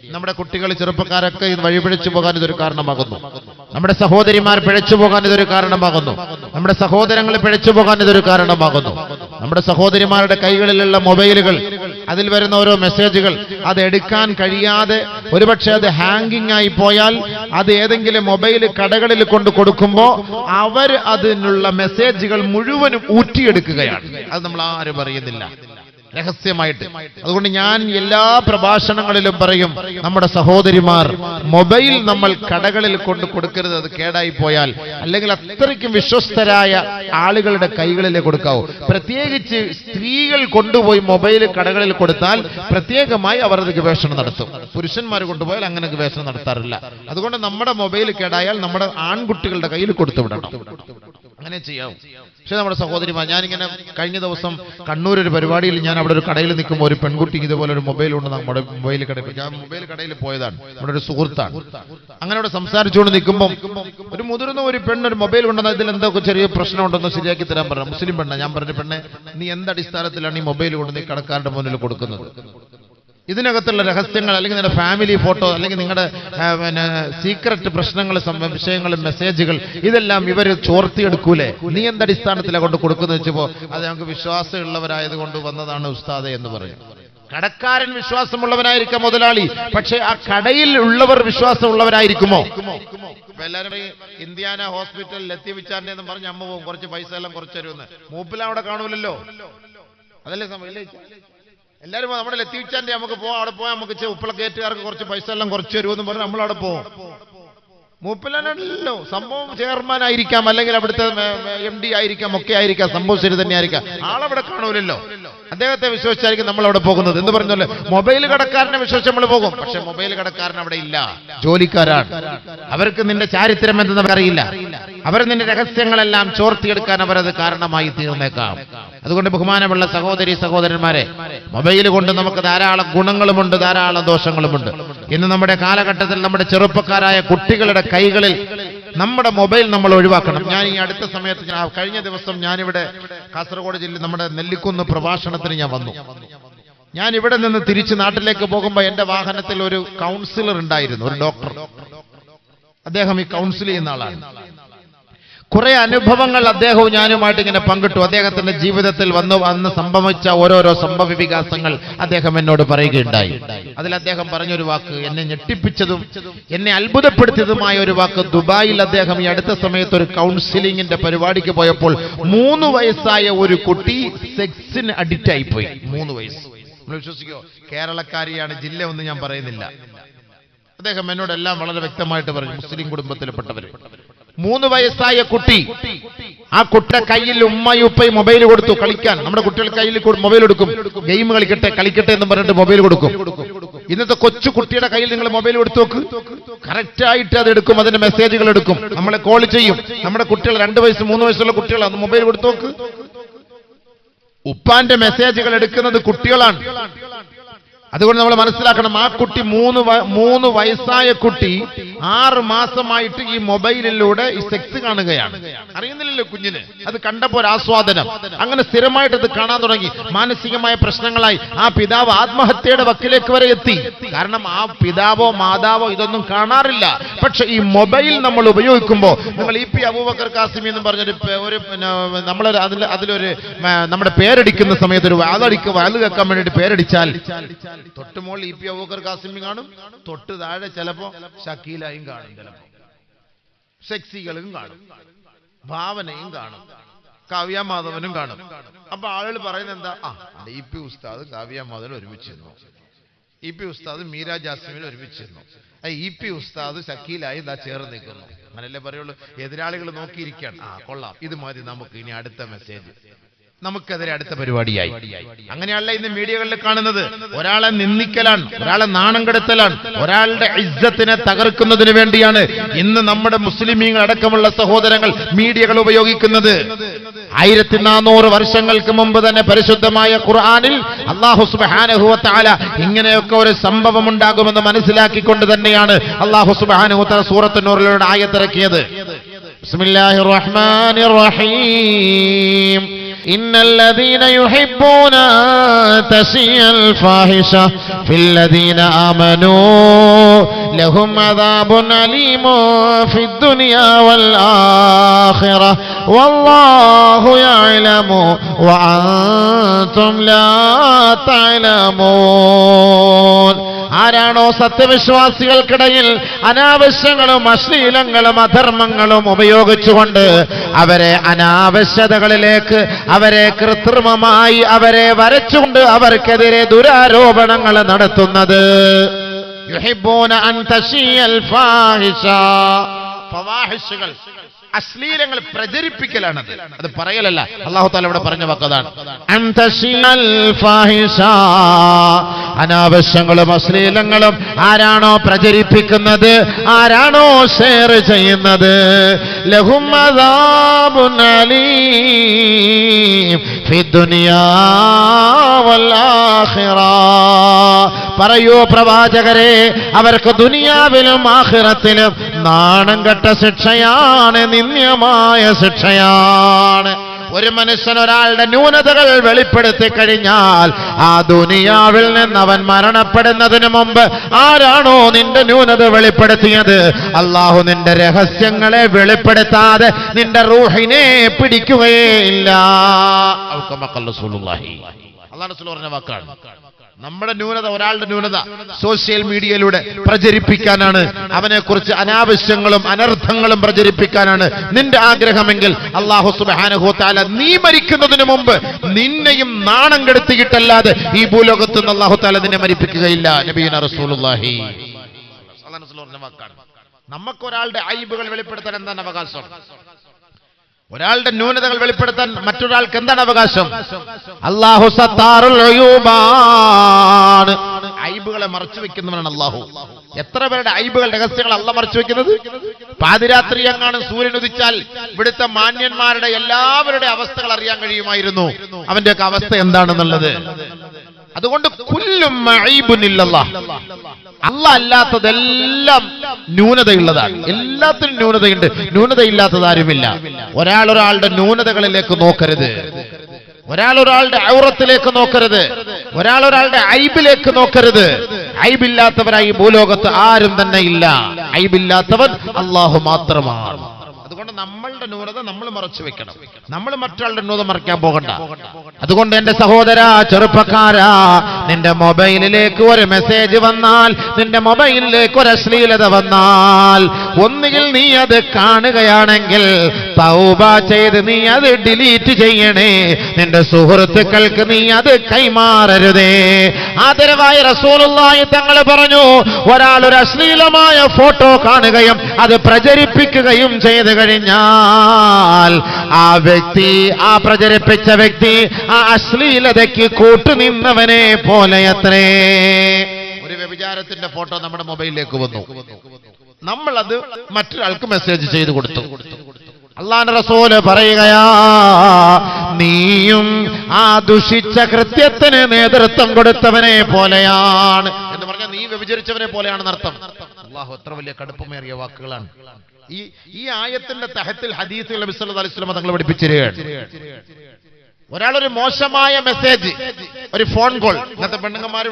നമ്മുടെ കുട്ടികൾ ചെറുപ്പക്കാരൊക്കെ ഇത് വഴിപിഴച്ചു പോകാൻ ഇതൊരു കാരണമാകുന്നു. നമ്മുടെ സഹോദരിമാർ പിഴച്ചു പോകാൻ ഇതൊരു കാരണമാകുന്നു. നമ്മുടെ സഹോദരങ്ങൾ പിഴച്ചു പോകാൻ ഇതൊരു കാരണമാകുന്നു. നമ്മുടെ സഹോദരിമാരുടെ കൈകളിലുള്ള മൊബൈലുകൾ, അതിൽ വരുന്ന ഓരോ മെസ്സേജുകൾ അത് എടുക്കാൻ കഴിയാതെ ഒരുപക്ഷെ അത് ഹാങ്ങിങ് ആയി പോയാൽ അത് ഏതെങ്കിലും മൊബൈൽ കടകളിൽ കൊണ്ട് കൊടുക്കുമ്പോൾ അവർ അതിനുള്ള മെസ്സേജുകൾ മുഴുവനും ഊറ്റിയെടുക്കുകയാണ്. അത് നമ്മൾ ആരും അറിയുന്നില്ല, രഹസ്യമായിട്ട്. അതുകൊണ്ട് ഞാൻ എല്ലാ പ്രഭാഷണങ്ങളിലും പറയും, നമ്മുടെ സഹോദരിമാർ മൊബൈൽ നമ്മൾ കടകളിൽ കൊണ്ട് കൊടുക്കരുത്. അത് കേടായി പോയാൽ അല്ലെങ്കിൽ അത്രയ്ക്കും വിശ്വസ്തരായ ആളുകളുടെ കൈകളിലേ കൊടുക്കാവൂ. പ്രത്യേകിച്ച് സ്ത്രീകൾ കൊണ്ടുപോയി മൊബൈൽ കടകളിൽ കൊടുത്താൽ പ്രത്യേകമായി അവർ അത് ഗവേഷണം നടത്തും. പുരുഷന്മാർ കൊണ്ടുപോയാൽ അങ്ങനെ ഗവേഷണം നടത്താറില്ല. അതുകൊണ്ട് നമ്മുടെ മൊബൈൽ കേടായാൽ നമ്മുടെ ആൺകുട്ടികളുടെ കയ്യിൽ കൊടുത്തു വിടണം. അങ്ങനെ ചെയ്യാവും. പക്ഷെ നമ്മുടെ സഹോദരിമാർ, ഞാനിങ്ങനെ കഴിഞ്ഞ ദിവസം കണ്ണൂർ ഒരു പരിപാടിയിൽ ഞാൻ അവിടെ ഒരു കടയിൽ നിൽക്കുമ്പോൾ ഒരു പെൺകുട്ടി ഇതുപോലെ ഒരു മൊബൈൽ ഉണ്ട് നമ്മുടെ മൊബൈൽ കടയിൽ. ഞാൻ മൊബൈൽ കടയിൽ പോയതാണ്, നമ്മുടെ ഒരു സുഹൃത്താണ്. അങ്ങനെ അവിടെ സംസാരിച്ചുകൊണ്ട് നിൽക്കുമ്പോൾ ഒരു മുതിർന്ന ഒരു പെണ്ണൊരു മൊബൈൽ കൊണ്ടുവന്നാൽ ഇതിൽ എന്തൊക്കെ ചെറിയ പ്രശ്നമുണ്ടെന്ന് ശരിയാക്കി തരാൻ പറഞ്ഞു. മുസ്ലിം പെണ്ണ. ഞാൻ പറഞ്ഞു, പെണ്ണെ, നീ എന്തടിസ്ഥാനത്തിലാണ് ഈ മൊബൈൽ കൊണ്ട് നീ കടക്കാരുടെ മുന്നിൽ കൊടുക്കുന്നത്? ഇതിനകത്തുള്ള രഹസ്യങ്ങൾ അല്ലെങ്കിൽ നിങ്ങളുടെ ഫാമിലി ഫോട്ടോ അല്ലെങ്കിൽ നിങ്ങളുടെ സീക്രട്ട് പ്രശ്നങ്ങൾ, വിഷയങ്ങൾ, മെസ്സേജുകൾ ഇതെല്ലാം ഇവർ ചോർത്തിയെടുക്കൂലേ? നീ എന്തടിസ്ഥാനത്തിലാണ് കൊണ്ട് കൊടുക്കുന്നത് വെച്ചപ്പോ അത് ഞങ്ങൾക്ക് വിശ്വാസമുള്ളവരായത് കൊണ്ട് വന്നതാണ് ഉസ്താദെ എന്ന് പറയും. കടക്കാരൻ വിശ്വാസമുള്ളവനായിരിക്കാം മുതലാളി, പക്ഷെ ആ കടയിൽ ഉള്ളവർ വിശ്വാസമുള്ളവരായിരിക്കുമോ? എല്ലാവരും ഇന്ത്യാന ഹോസ്പിറ്റൽ ലത്തീഫിച്ചാന്റെ എന്ന് പറഞ്ഞ് അമ്മ പോകും, കുറച്ച് പൈസ എല്ലാം കുറച്ച് തരുമെന്ന്. മൂപ്പിൽ അവിടെ കാണൂലല്ലോ, അതല്ലേ സമയം. എല്ലാവരും നമ്മുടെ ലത്തീഫിച്ചാന്റെ നമുക്ക് പോവാം, അവിടെ പോയാൽ നമുക്ക് ഉപ്പളക്കേറ്റുകാർക്ക് കുറച്ച് പൈസ എല്ലാം കുറച്ച് തരുമെന്ന് പറഞ്ഞ് നമ്മളവിടെ പോകും. മൂപ്പിലല്ലോ സംഭവം ചെയർമാൻ ആയിരിക്കാം, അല്ലെങ്കിൽ അവിടുത്തെ MD ആയിരിക്കാം, ഒക്കെ ആയിരിക്കാം, സംഭവം ശരി തന്നെ ആയിരിക്കാം. ആളവിടെ കാണൂലല്ലോ. അദ്ദേഹത്തെ വിശ്വസിച്ചായിരിക്കും നമ്മൾ അവിടെ പോകുന്നത്. എന്ന് പറഞ്ഞല്ലേ, മൊബൈൽ കടക്കാരനെ വിശ്വസിച്ച് നമ്മൾ പോകും. പക്ഷെ മൊബൈൽ കടക്കാരൻ അവിടെ ഇല്ല, ജോലിക്കാരാണ്. അവർക്ക് നിന്റെ ചാരിത്രം എന്തെന്ന് അറിയില്ല. അവർ നിന്റെ രഹസ്യങ്ങളെല്ലാം ചോർത്തിയെടുക്കാൻ അവരത് കാരണമായി തീർന്നേക്കാം. അതുകൊണ്ട് ബഹുമാനമുള്ള സഹോദരി സഹോദരന്മാരെ, മൊബൈൽ കൊണ്ട് നമുക്ക് ധാരാളം ഗുണങ്ങളുമുണ്ട്, ധാരാളം ദോഷങ്ങളുമുണ്ട്. ഇന്ന് നമ്മുടെ കാലഘട്ടത്തിൽ നമ്മുടെ ചെറുപ്പക്കാരായ കുട്ടികളുടെ കൈകളിൽ നമ്മുടെ മൊബൈൽ നമ്മൾ ഒഴിവാക്കണം. ഞാൻ ഈ അടുത്ത സമയത്ത്, കഴിഞ്ഞ ദിവസം ഞാനിവിടെ കാസർഗോഡ് ജില്ലയിൽ നമ്മുടെ നെല്ലിക്കുന്ന് പ്രഭാഷണത്തിന് ഞാൻ വന്നു. ഞാൻ ഇവിടെ നിന്ന് തിരിച്ച് നാട്ടിലേക്ക് പോകുമ്പോൾ എന്റെ വാഹനത്തിൽ ഒരു കൗൺസിലർ ഉണ്ടായിരുന്നു, ഒരു ഡോക്ടർ. അദ്ദേഹം ഈ കൗൺസിൽ ചെയ്യുന്ന ആളാണ്. കുറെ അനുഭവങ്ങൾ അദ്ദേഹവും ഞാനുമായിട്ട് ഇങ്ങനെ പങ്കിട്ടു. അദ്ദേഹത്തിന്റെ ജീവിതത്തിൽ അന്ന് സംഭവിച്ച ഓരോരോ സംഭവ വികാസങ്ങൾ അദ്ദേഹം എന്നോട് പറയുകയുണ്ടായി. അതിൽ അദ്ദേഹം പറഞ്ഞൊരു വാക്ക്, എന്നെ ഞെട്ടിപ്പിച്ചതും എന്നെ അത്ഭുതപ്പെടുത്തിയതുമായ ഒരു വാക്ക്, ദുബായിൽ അദ്ദേഹം ഈ അടുത്ത സമയത്ത് ഒരു കൗൺസിലിംഗിന്റെ പരിപാടിക്ക് പോയപ്പോൾ 3 വയസ്സായ ഒരു കുട്ടി സെക്സിന് അഡിക്റ്റ് ആയിപ്പോയി. 3 വയസ്സ്. നമ്മൾ വിശ്വസിക്കോ? കേരളക്കാരിയാണ്, ജില്ല ഒന്നും ഞാൻ പറയുന്നില്ല. അദ്ദേഹം എന്നോടെല്ലാം വളരെ വ്യക്തമായിട്ട് പറഞ്ഞു, മുസ്ലിം കുടുംബത്തിൽപ്പെട്ടവർ. 3 വയസ്സായ കുട്ടി, ആ കുട്ടിയുടെ കയ്യിൽ ഉമ്മയും ഉപ്പയും മൊബൈൽ കൊടുത്തു കളിക്കാൻ. നമ്മുടെ കുട്ടികളുടെ കയ്യിൽ മൊബൈൽ കൊടുക്കും, ഗെയിം കളിക്കട്ടെ എന്ന് പറഞ്ഞിട്ട് മൊബൈൽ കൊടുക്കും. ഇന്നത്തെ കൊച്ചു കുട്ടിയുടെ കയ്യിൽ നിങ്ങൾ മൊബൈൽ കൊടുത്തു നോക്ക്, കറക്റ്റ് ആയിട്ട് അത് എടുക്കും, അതിന്റെ മെസ്സേജുകൾ എടുക്കും, നമ്മളെ കോൾ ചെയ്യും. നമ്മുടെ കുട്ടികൾ 2 വയസ്സ് 3 വയസ്സുള്ള കുട്ടികളാണ്. മൊബൈൽ കൊടുത്തു നോക്ക്, ഉപ്പാന്റെ മെസ്സേജുകൾ എടുക്കുന്നത് കുട്ടികളാണ്. അതുകൊണ്ട് നമ്മൾ മനസ്സിലാക്കണം, ആ കുട്ടി 3 വയസ്സായ കുട്ടി 6 മാസമായിട്ട് ഈ മൊബൈലിലൂടെ ഈ സെക്സ് കാണുകയാണ്. അറിയുന്നില്ലല്ലോ കുഞ്ഞിന്. അത് കണ്ടപ്പോൾ ഒരു ആസ്വാദനം, അങ്ങനെ സ്ഥിരമായിട്ട് അത് കാണാൻ തുടങ്ങി. മാനസികമായ പ്രശ്നങ്ങളായി ആ പിതാവ് ആത്മഹത്യയുടെ വക്കിലേക്ക് വരെ എത്തി. കാരണം ആ പിതാവോ മാതാവോ ഇതൊന്നും കാണാറില്ല. പക്ഷെ ഈ മൊബൈൽ നമ്മൾ ഉപയോഗിക്കുമ്പോൾ, നിങ്ങൾ EP അബൂബക്കർ കാസിമി എന്ന് പറഞ്ഞൊരു അതിലൊരു നമ്മുടെ പേരടിക്കുന്ന സമയത്ത് ഒരു വാല് കേൾക്കാൻ വേണ്ടിയിട്ട് പേരടിച്ചാൽ തൊട്ടുമോൾ EP അബൂബക്കർ കാസിമി കാണും, തൊട്ട് താഴെ ചിലപ്പോ ഷക്കീലായും കാണും, ചിലപ്പോ സെക്സികളും കാണും, ഭാവനയും കാണും, കാവ്യ മാധവനും കാണും. അപ്പൊ ആളുകൾ പറയുന്നത് എന്താ? EP ഉസ്താദ് കാവ്യ മാധവൻ ഒരുമിച്ചിരുന്നു, EP ഉസ്താദ് മീര ജാസ്മിൻ ഒരുമിച്ചിരുന്നു, EP ഉസ്താദ് ഷക്കീലായി ഇതാ ചേർന്ന് നിൽക്കുന്നു. അങ്ങനല്ലേ പറയുള്ളൂ. എതിരാളികൾ നോക്കിയിരിക്കുകയാണ്, കൊള്ളാം, ഇത് മതി നമുക്ക്, ഇനി അടുത്ത മെസ്സേജ്, നമുക്കെതിരെ അടുത്ത പരിപാടിയായി. അങ്ങനെയല്ല ഇന്ന് മീഡിയകളിൽ കാണുന്നത്. ഒരാളെ നിന്ദിക്കലാണ്, ഒരാളെ നാണം കെടുത്തലാണ്, ഒരാളുടെ ഇസ്സത്തിനെ തകർക്കുന്നതിന് വേണ്ടിയാണ് ഇന്ന് നമ്മുടെ മുസ്ലിമീങ്ങൾ അടക്കമുള്ള സഹോദരങ്ങൾ മീഡിയകൾ ഉപയോഗിക്കുന്നത്. 1400 വർഷങ്ങൾക്ക് മുമ്പ് തന്നെ പരിശുദ്ധമായ ഖുർആനിൽ അല്ലാഹു സുബ്ഹാനഹു വ തആല ഇങ്ങനെയൊക്കെ ഒരു സംഭവം ഉണ്ടാകുമെന്ന് മനസ്സിലാക്കിക്കൊണ്ട് തന്നെയാണ് അല്ലാഹു സുബ്ഹാനഹു വ തആല സൂറത്തുൻ നൂറിലൂടെ ആയത്തിറക്കിയത്. ബിസ്മില്ലാഹിർ റഹ്മാനിർ റഹീം. ഇന്നല്ലദീന യുഹിബ്ബൂന തശിയൽ ഫാഹിഷ ഫില്ലദീന ആമനൂ ലഹും അദാബുൻ അലീമു ഫിദ്ദുനിയാ വൽ ആഖിറ വല്ലാഹു യഅലമു വഅൻതും ലാ തഅലമൂൻ. ആരാണോ സത്യവിശ്വാസികൾക്കിടയിൽ അനാവശ്യങ്ങളും അശ്ലീലങ്ങളും അധർമ്മങ്ങളും ഉപയോഗിച്ചുകൊണ്ട് അവരെ അനാവശ്യതകളിലേക്ക്, അവരെ കൃത്രിമമായി അവരെ വരച്ചുകൊണ്ട് അവർക്കെതിരെ ദുരാരോപണങ്ങൾ നടത്തുന്നത്, യുഹിബ്ബൂന അൻ തശിയൽ ഫാഹിഷ, ഫവാഹിഷുകൾ അശ്ലീലങ്ങൾ പ്രചരിപ്പിക്കലാണത്, അത് പറയലല്ല. അല്ലാഹു തആല ഇവിടെ പറഞ്ഞ വാക്കതാണ് അൻ തശിയൽ ഫാഹിഷ. അനാവശ്യങ്ങളും അശ്ലീലങ്ങളും ആരാണോ പ്രചരിപ്പിക്കുന്നത്, ആരാണോ ഷെയർ ചെയ്യുന്നത്, ലഹും അദാബുൻ അലീം ഫിദ്ദുനിയാ വൽ ആഖിറ. പറയൂ പ്രവാചകരെ, അവർക്ക് ദുനിയാവിലും ആഖിറത്തിലും നാണം കെട്ട ശിക്ഷയാണ്, നിന്ദ്യമായ ശിക്ഷയാണ്. ഒരു മനുഷ്യൻ ഒരാളുടെ ന്യൂനതകൾ വെളിപ്പെടുത്തി കഴിഞ്ഞാൽ ആ ദുനിയാവിൽ നിന്ന് അവൻ മരണപ്പെടുന്നതിന് മുമ്പ് ആരാണോ നിന്റെ ന്യൂനത വെളിപ്പെടുത്തിയത്, അല്ലാഹു നിന്റെ രഹസ്യങ്ങളെ വെളിപ്പെടുത്താതെ നിന്റെ റൂഹിനെ പിടിക്കുകയേ ഇല്ല. അല്ലാഹു റസൂൽ പറഞ്ഞ വാക്കാണ്. നമ്മുടെ ന്യൂനത, ഒരാളുടെ ന്യൂനത സോഷ്യൽ മീഡിയയിലൂടെ പ്രചരിപ്പിക്കാനാണ്, അവനെക്കുറിച്ച് അനാവശ്യങ്ങളും അനർത്ഥങ്ങളും പ്രചരിപ്പിക്കാനാണ് നിന്റെ ആഗ്രഹമെങ്കിൽ അല്ലാഹു സുബ്ഹാനഹു വ തആല നീ മരിക്കുന്നതിന് മുമ്പ് നിന്നെയും നാണം കെടുത്തിയിട്ടല്ലാതെ ഈ ഭൂലോകത്ത് നിന്ന് അല്ലാഹു തആല നിന്നെ മരിപ്പിക്കുകയില്ല. നബിയുനാ റസൂലുള്ളാഹി സ്വല്ലല്ലാഹു അലൈഹി വസല്ലം വാക്കാണ്. നമുക്ക് ഒരാളുടെ ഐബുകൾ വെളിപ്പെടുത്താൻ എന്താണ് അവകാശം? ഒരാളുടെ ന്യൂനതകൾ വെളിപ്പെടുത്താൻ മറ്റൊരാൾക്ക് എന്താണ് അവകാശം? അല്ലാഹു സത്താറുൽ ഉയൂബാണ്. ഐബുകളെ മറച്ചു വെക്കുന്നവനാണ് അല്ലാഹു. എത്ര പേരുടെ ഐബുകൾ, രഹസ്യങ്ങൾ അല്ലാഹു മറച്ചു വെക്കുന്നത്? പാതിരാത്രി എങ്ങാനും സൂര്യൻ ഉദിച്ചാൽ ഇവിടുത്തെ മാന്യന്മാരുടെ എല്ലാവരുടെ അവസ്ഥകൾ അറിയാൻ കഴിയുമായിരുന്നു, അവന്റെയൊക്കെ അവസ്ഥ എന്താണെന്നുള്ളത്. അതുകൊണ്ട് കുല്ലും മഈബുൻ ഇല്ലല്ലാഹ്, അല്ലാഹ് അല്ലാത്തതെല്ലാം ന്യൂനതയുള്ളതാണ്. എല്ലാത്തിനും ന്യൂനതയുണ്ട്, ന്യൂനതയില്ലാത്തത് ആരുമില്ല. ഒരാളുടെ ന്യൂനതകളിലേക്ക് നോക്കരുത്, ഒരാളുടെ ഔറത്തിലേക്ക് നോക്കരുത്, ഒരാളുടെ ഐബിലേക്ക് നോക്കരുത്. ഐബില്ലാത്തവരായി ഭൂലോകത്ത് ആരും തന്നെ ഇല്ല. ഐബില്ലാത്തവൻ അല്ലാഹു മാത്രമാണ്. അതുകൊണ്ട് നമ്മളുടെ ന്യൂനത നമ്മൾ മറച്ചു വെക്കണം, നമ്മൾ മറ്റൊരാളുടെ ന്യൂനത മറയ്ക്കാൻ പോകണ്ട. അതുകൊണ്ട് എന്റെ സഹോദരാ, ചെറുപ്പക്കാരാ, നിന്റെ മൊബൈലിലേക്ക് ഒരു മെസ്സേജ് വന്നാൽ, നിന്റെ മൊബൈലിലേക്ക് ഒരു അശ്ലീലത വന്നാൽ, ഒന്നുകിൽ നീ അത് കാണുകയാണെങ്കിൽ തൗബ ചെയ്ത് നീ അത് ഡിലീറ്റ് ചെയ്യണേ. നിന്റെ സുഹൃത്തുക്കൾക്ക് നീ അത് കൈമാറരുതേ. ആദരവായ റസൂലുള്ളാഹി തങ്ങൾ പറഞ്ഞു, ഒരാൾ ഒരു അശ്ലീലമായ ഫോട്ടോ കാണുകയും അത് പ്രചരിപ്പിക്കുകയും ചെയ്തു കഴിഞ്ഞാൽ ആ വ്യക്തി, ആ പ്രചരിപ്പിച്ച വ്യക്തി ആ അശ്ലീലതയ്ക്ക് കൂട്ടുനിന്നവനെ പോലെയത്രേ. ഒരു വ്യഭിചാരത്തിന്റെ ഫോട്ടോ നമ്മുടെ മൊബൈലിലേക്ക് വന്നു, നമ്മളത് മറ്റൊരാൾക്ക് മെസ്സേജ് ചെയ്തു കൊടുത്തു. അല്ലാഹുവിന്റെ റസൂല് പറയുകയാ, നീയും ആ ദുഷിച്ച കൃത്യത്തിന് നേതൃത്വം കൊടുത്തവനെ പോലെയാണ് എന്ന് പറഞ്ഞാൽ നീ വ്യഭിചരിച്ചവനെ പോലെയാണെന്ന് അർത്ഥം. അല്ലാഹു എത്ര വലിയ കടുപ്പമേറിയ വാക്കുകളാണ്. ഈ ആയത്തിന്റെ തഹത്തിൽ ഹദീസുകൾ നബി സല്ലല്ലാഹു അലൈഹി വസല്ലം തങ്ങൾ പഠിപ്പിച്ചിരിക്കുകയാണ്. ഒരാളൊരു മോശമായ മെസ്സേജ്, ഒരു ഫോൺ കോൾ, ഇന്നത്തെ പെണ്ണുങ്ങന്മാർ